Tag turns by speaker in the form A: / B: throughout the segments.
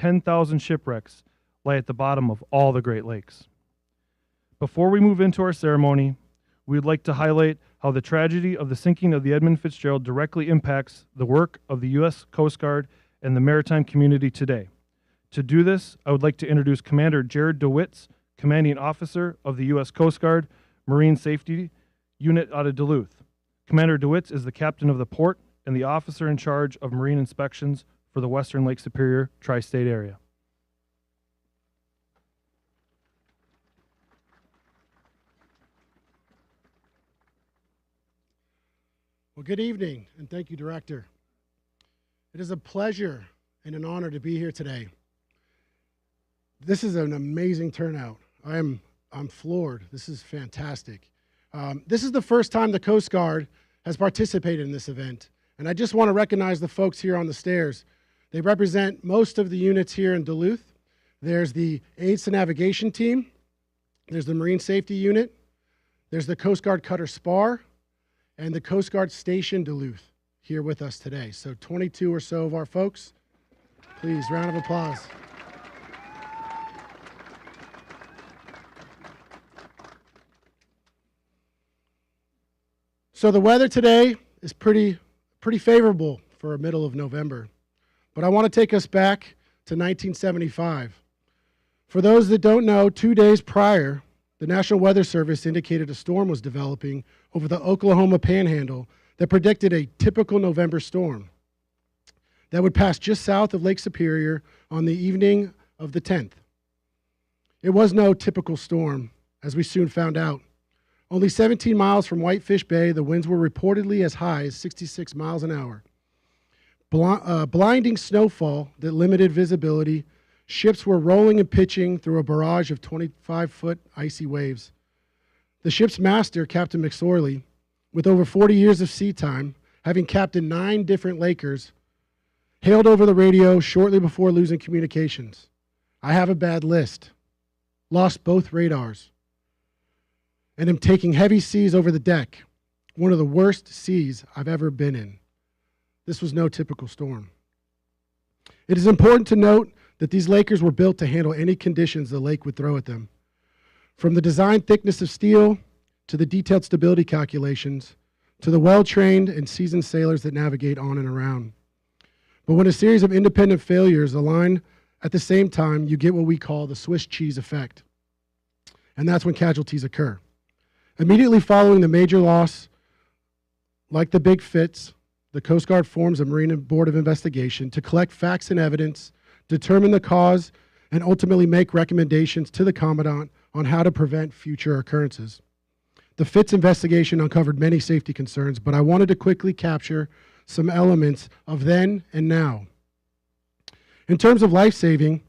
A: 10,000 shipwrecks lie at the bottom of all the Great Lakes. Before we move into our ceremony, we would like to highlight how the tragedy of the sinking of the Edmund Fitzgerald directly impacts the work of the U.S. Coast Guard and the maritime community today. To do this, I would like to introduce Commander Jared DeWitts, Commanding Officer of the U.S. Coast Guard Marine Safety Unit out of Duluth. Commander DeWitts is the captain of the port and the officer in charge of marine inspections for the Western Lake Superior tri-state area.
B: Well, good evening, and thank you, Director. It is a pleasure and an honor to be here today. This is an amazing turnout. I'm floored. This is fantastic. This is the first time the Coast Guard has participated in this event, and I just want to recognize the folks here on the stairs. They represent most of the units here in Duluth. There's the Aids to Navigation team. There's the Marine Safety Unit. There's the Coast Guard Cutter Spar, and the Coast Guard Station Duluth here with us today. So 22 or so of our folks. Please, round of applause. So the weather today is pretty favorable for a middle of November. But I want to take us back to 1975. For those that don't know, 2 days prior, the National Weather Service indicated a storm was developing over the Oklahoma Panhandle that predicted a typical November storm that would pass just south of Lake Superior on the evening of the 10th. It was no typical storm, as we soon found out. Only 17 miles from Whitefish Bay, the winds were reportedly as high as 66 miles an hour. Blinding snowfall that limited visibility. Ships were rolling and pitching through a barrage of 25-foot icy waves. The ship's master, Captain McSorley, with over 40 years of sea time, having captained 9 different Lakers, hailed over the radio shortly before losing communications. "I have a bad list. Lost both radars. And am taking heavy seas over the deck. One of the worst seas I've ever been in." This was no typical storm. It is important to note that these Lakers were built to handle any conditions the lake would throw at them. From the design thickness of steel, to the detailed stability calculations, to the well-trained and seasoned sailors that navigate on and around. But when a series of independent failures align at the same time, you get what we call the Swiss cheese effect. And that's when casualties occur. Immediately following the major loss, like the Big Fitz, the Coast Guard forms a Marine Board of Investigation to collect facts and evidence, determine the cause, and ultimately make recommendations to the Commandant on how to prevent future occurrences. The Fitz investigation uncovered many safety concerns, but I wanted to quickly capture some elements of then and now. In terms of life-saving,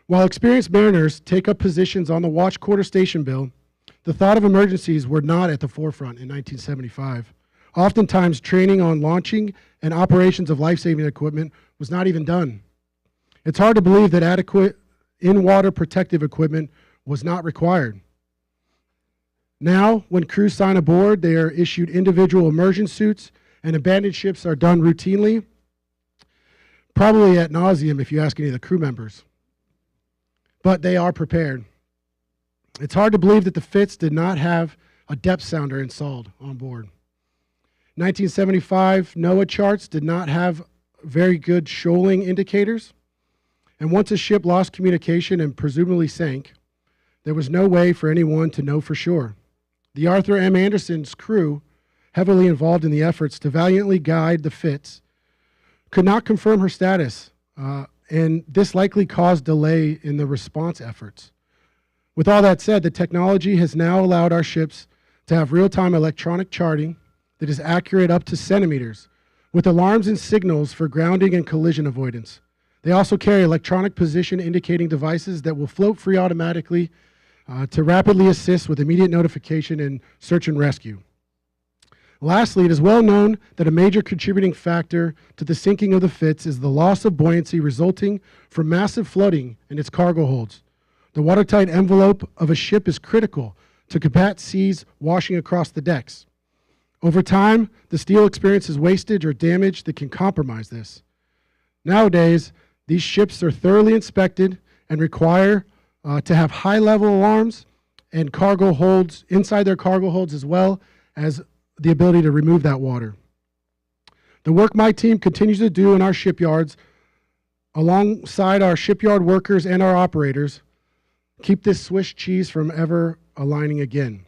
B: while experienced mariners take up positions on the watch quarter station bill, the thought of emergencies were not at the forefront in 1975. Oftentimes, training on launching and operations of life-saving equipment was not even done. It's hard to believe that adequate in-water protective equipment was not required. Now, when crews sign aboard, they are issued individual immersion suits, and abandoned ships are done routinely, probably ad nauseum if you ask any of the crew members. But they are prepared. It's hard to believe that the Fitz did not have a depth sounder installed on board. 1975 NOAA charts did not have very good shoaling indicators, and once a ship lost communication and presumably sank, there was no way for anyone to know for sure. The Arthur M. Anderson's crew, heavily involved in the efforts to valiantly guide the Fitz, could not confirm her status, and this likely caused delay in the response efforts. With all that said, the technology has now allowed our ships to have real-time electronic charting that is accurate up to centimeters, with alarms and signals for grounding and collision avoidance. They also carry electronic position indicating devices that will float free automatically to rapidly assist with immediate notification and search and rescue. Lastly, it is well known that a major contributing factor to the sinking of the Fitz is the loss of buoyancy resulting from massive flooding in its cargo holds. The watertight envelope of a ship is critical to combat seas washing across the decks. Over time, the steel experiences wastage or damage that can compromise this. Nowadays, These ships are thoroughly inspected and require to have high-level alarms and cargo holds inside their cargo holds, as well as the ability to remove that water. The work my team continues to do in our shipyards, alongside our shipyard workers and our operators, keep this Swiss cheese from ever aligning again.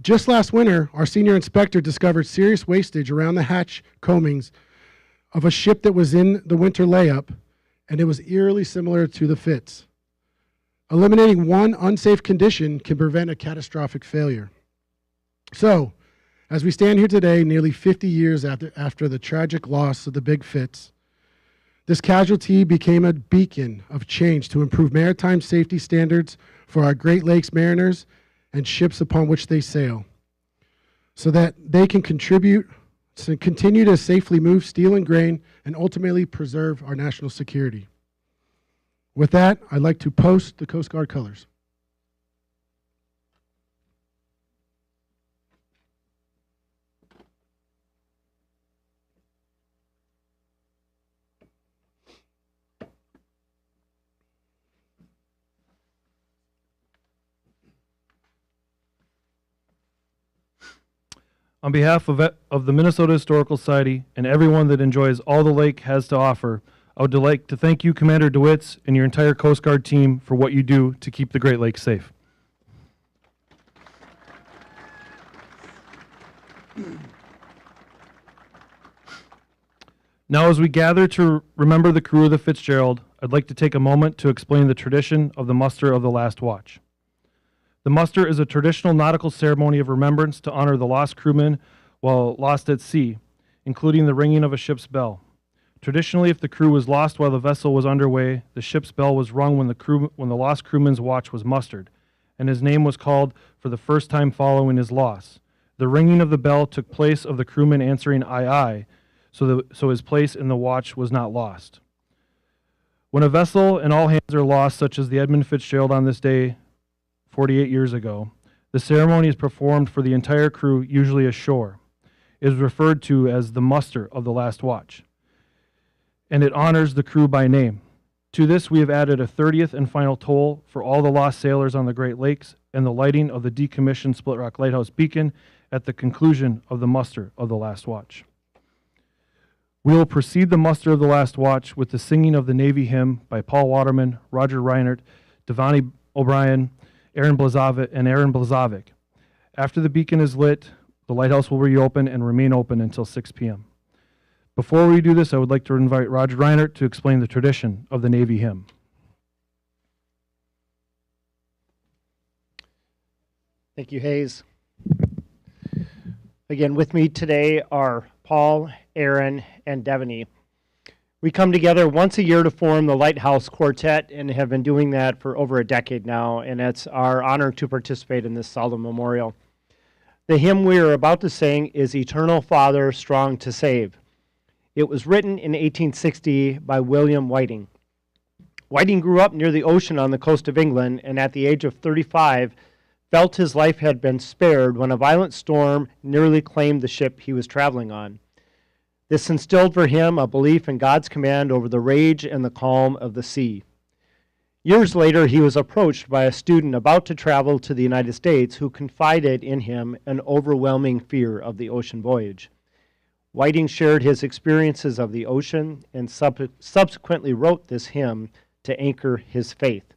B: Just last winter, our senior inspector discovered serious wastage around the hatch combings of a ship that was in the winter layup, and it was eerily similar to the Fitz. Eliminating one unsafe condition can prevent a catastrophic failure. So, as we stand here today, nearly 50 years after the tragic loss of the Big Fitz, this casualty became a beacon of change to improve maritime safety standards for our Great Lakes mariners and ships upon which they sail, so that they can continue to safely move steel and grain and ultimately preserve our national security. With that, I'd like to post the Coast Guard colors.
A: On behalf of the Minnesota Historical Society and everyone that enjoys all the lake has to offer, I would like to thank you, Commander DeWitz, and your entire Coast Guard team for what you do to keep the Great Lakes safe. Now, as we gather to remember the crew of the Fitzgerald, I'd like to take a moment to explain the tradition of the muster of the last watch. The muster is a traditional nautical ceremony of remembrance to honor the lost crewmen while lost at sea, including the ringing of a ship's bell. Traditionally, if the crew was lost while the vessel was underway, the ship's bell was rung when the lost crewman's watch was mustered, and his name was called for the first time following his loss. The ringing of the bell took place of the crewman answering "aye, aye," so his place in the watch was not lost. When a vessel and all hands are lost, such as the Edmund Fitzgerald on this day 48 years ago, the ceremony is performed for the entire crew, usually ashore. It is referred to as the muster of the last watch, and it honors the crew by name. To this, we have added a 30th and final toll for all the lost sailors on the Great Lakes and the lighting of the decommissioned Split Rock Lighthouse beacon at the conclusion of the muster of the last watch. We will precede the muster of the last watch with the singing of the Navy hymn by Paul Waterman, Roger Reinert, Devani O'Brien, Aaron Blazovic. After the beacon is lit, the lighthouse will reopen and remain open until 6 p.m. Before we do this, I would like to invite Roger Reinert to explain the tradition of the Navy hymn.
C: Thank you, Hayes. Again, with me today are Paul, Aaron, and Devani. We come together once a year to form the Lighthouse Quartet and have been doing that for over a decade now, and it's our honor to participate in this solemn memorial. The hymn we are about to sing is Eternal Father, Strong to Save. It was written in 1860 by William Whiting. Whiting grew up near the ocean on the coast of England, and at the age of 35, felt his life had been spared when a violent storm nearly claimed the ship he was traveling on. This instilled for him a belief in God's command over the rage and the calm of the sea. Years later, he was approached by a student about to travel to the United States who confided in him an overwhelming fear of the ocean voyage. Whiting shared his experiences of the ocean and subsequently wrote this hymn to anchor his faith.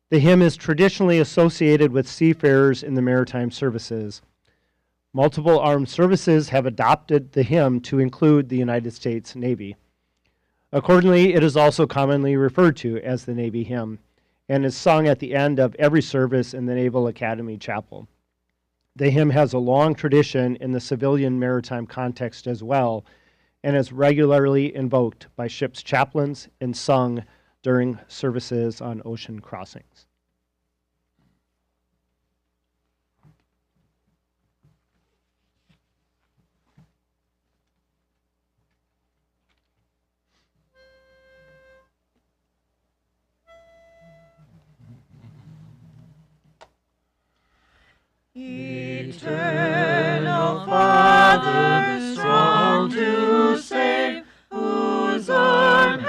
C: The hymn is traditionally associated with seafarers in the maritime services. Multiple armed services have adopted the hymn to include the United States Navy. Accordingly, it is also commonly referred to as the Navy hymn and is sung at the end of every service in the Naval Academy Chapel. The hymn has a long tradition in the civilian maritime context as well and is regularly invoked by ship's chaplains and sung during services on ocean crossings.
D: Eternal Father, strong to save, whose arm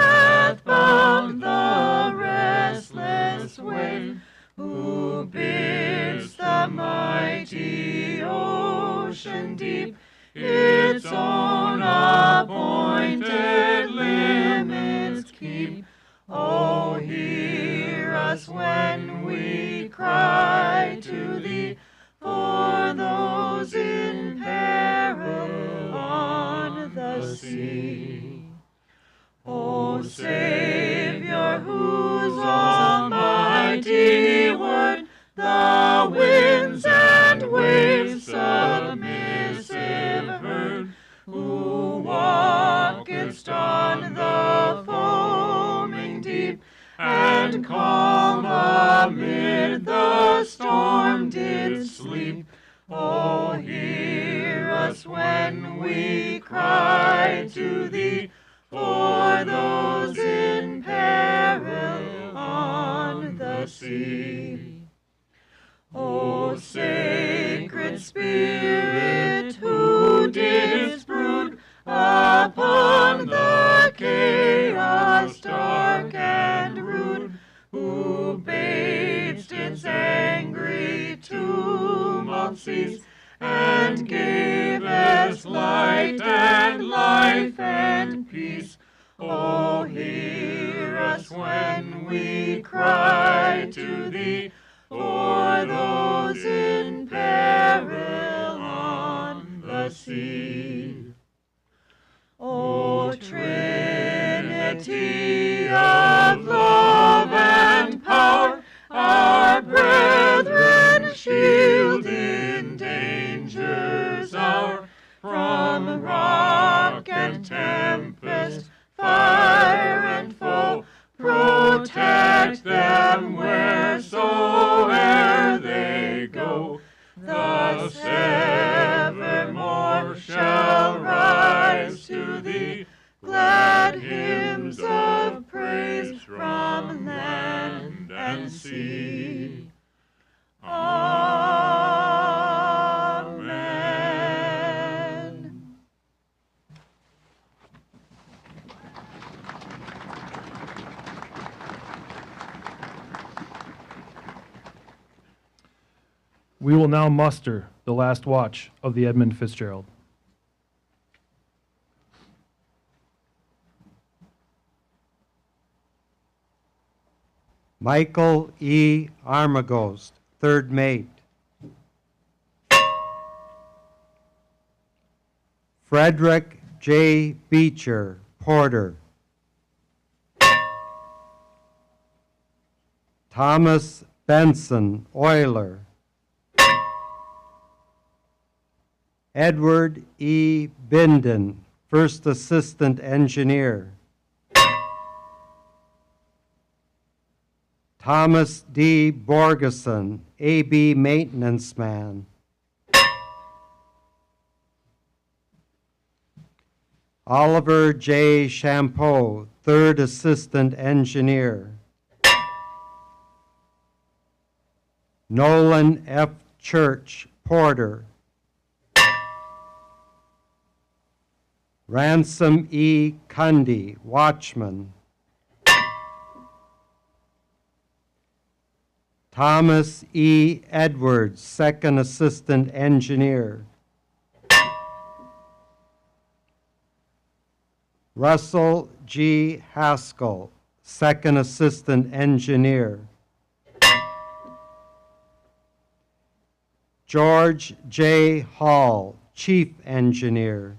D: who bids the mighty ocean deep its own appointed limits keep. Oh, hear us when we cry to thee for those in peril on the sea. O Savior, whose almighty word the winds and waves submissive heard, who walkest on the foaming deep, and calm amid the storm didst sleep. Oh, hear us when we cry to thee for those in peril on the sea. O sacred Spirit, who didst brood upon the chaos dark and rude, who badest its angry tumult cease, and gavest light and life and peace. Oh, hear us when we cry to thee for those in peril on the sea. O Trinity of love and power, our brethren, shield in danger's hour, from rock and tempest, fire and foe, protect them wheresoe'er they go. Thus evermore shall rise to thee glad hymns of praise from land and sea. Amen.
A: We will now muster the last watch of the Edmund Fitzgerald.
E: Michael E. Armagost, 3rd mate. Frederick J. Beecher, porter. Thomas Benson, oiler. Edward E. Binden, first assistant engineer. Thomas D. Borgeson, AB maintenance man. Oliver J. Champeau, 3rd assistant engineer. Nolan F. Church, porter. Ransom E. Cundy, watchman. Thomas E. Edwards, 2nd assistant engineer. Russell G. Haskell, 2nd assistant engineer. George J. Hall, chief engineer.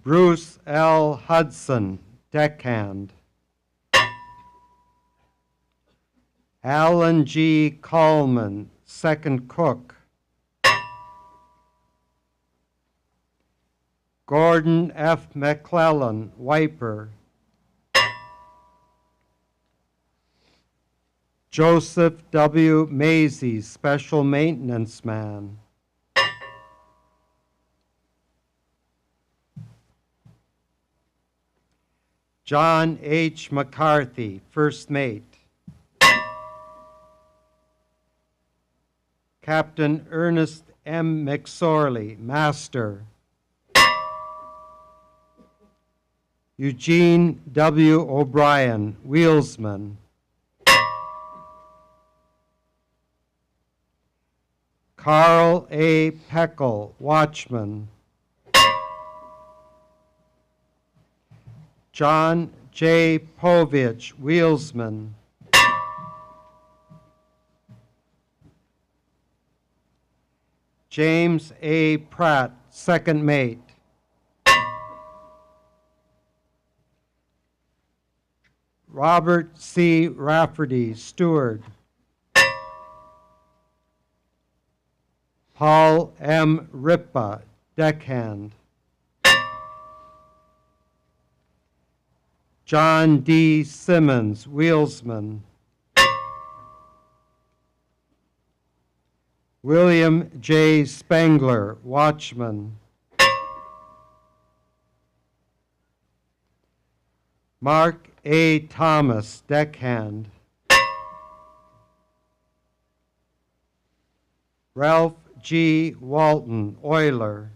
E: Bruce L. Hudson, deckhand. Alan G. Coleman, 2nd cook. Gordon F. McClellan, wiper. Joseph W. Mazie, special maintenance man. John H. McCarthy, first mate. Captain Ernest M. McSorley, Master. Eugene W. O'Brien, Wheelsman. Carl A. Peckel, Watchman. John J. Povich, Wheelsman. James A. Pratt, Second Mate. Robert C. Rafferty, Steward. Paul M. Ripa, Deckhand. John D. Simmons, Wheelsman. William J. Spangler, Watchman. Mark A. Thomas, Deckhand. Ralph G. Walton, Oiler.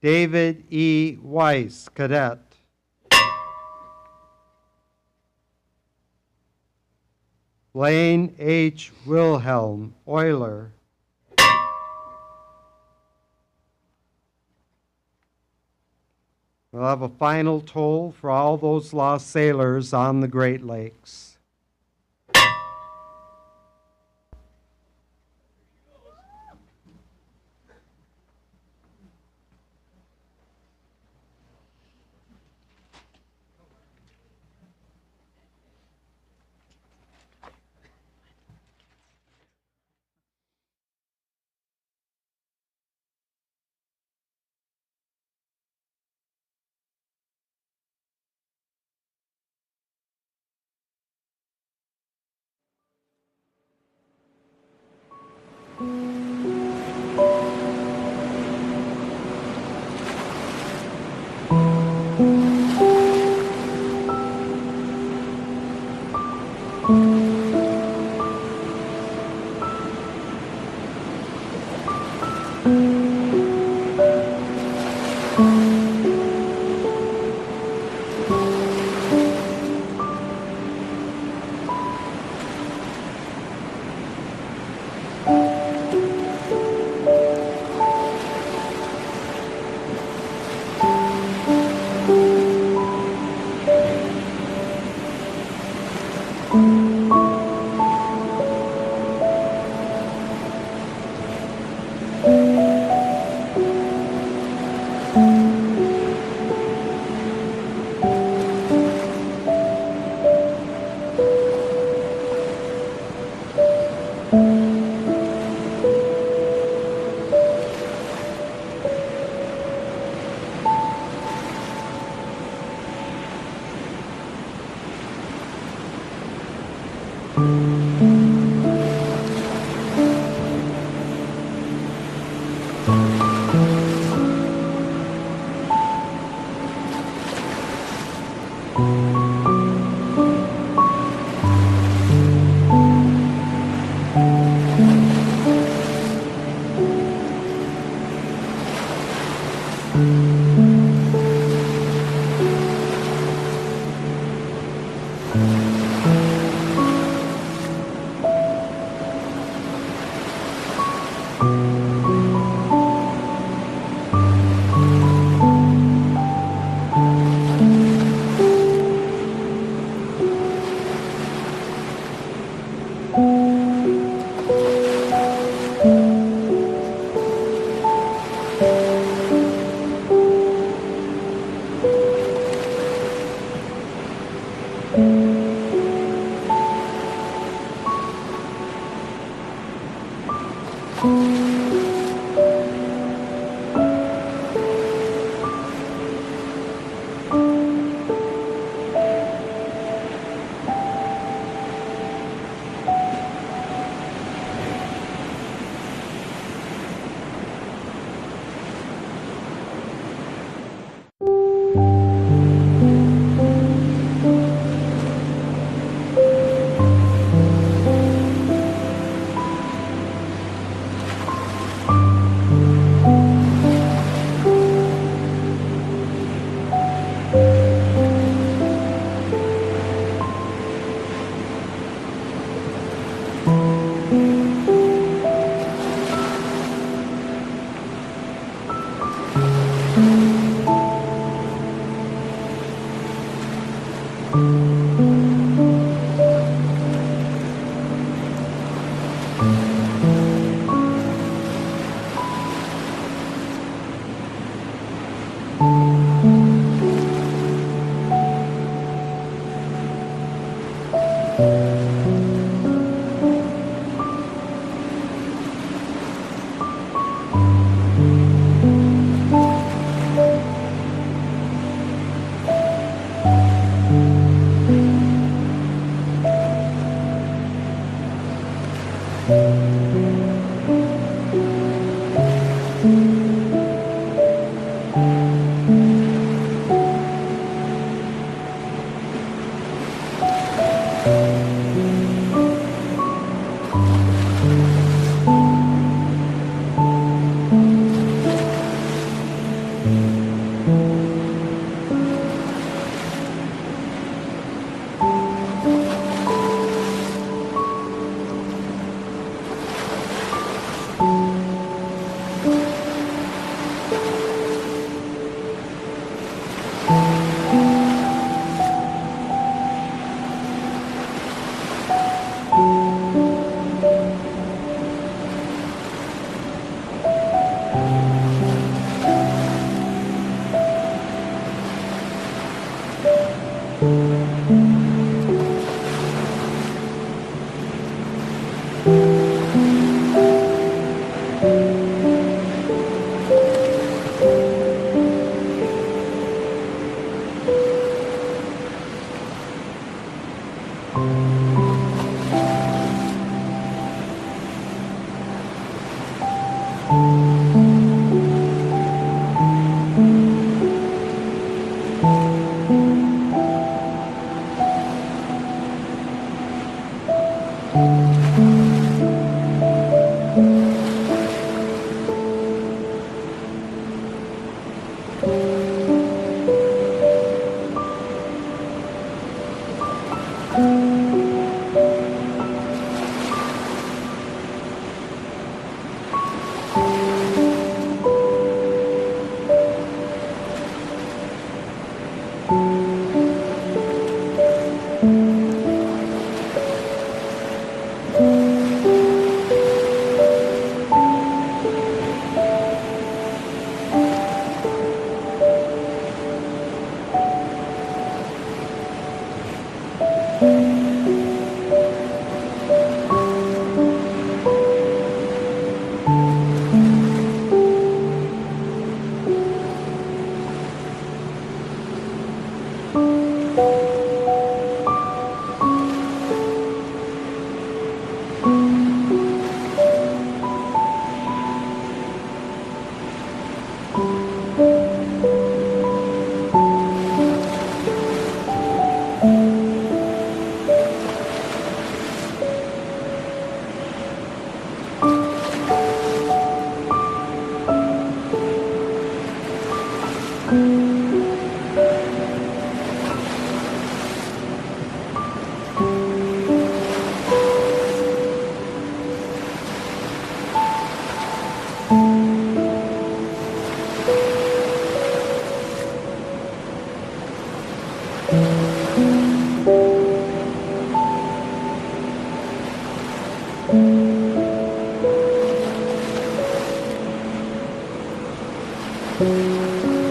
E: David E. Weiss, Cadet. Blaine H. Wilhelm, Oiler. We'll have a final toll for all those lost sailors on the Great Lakes.
B: Thank you.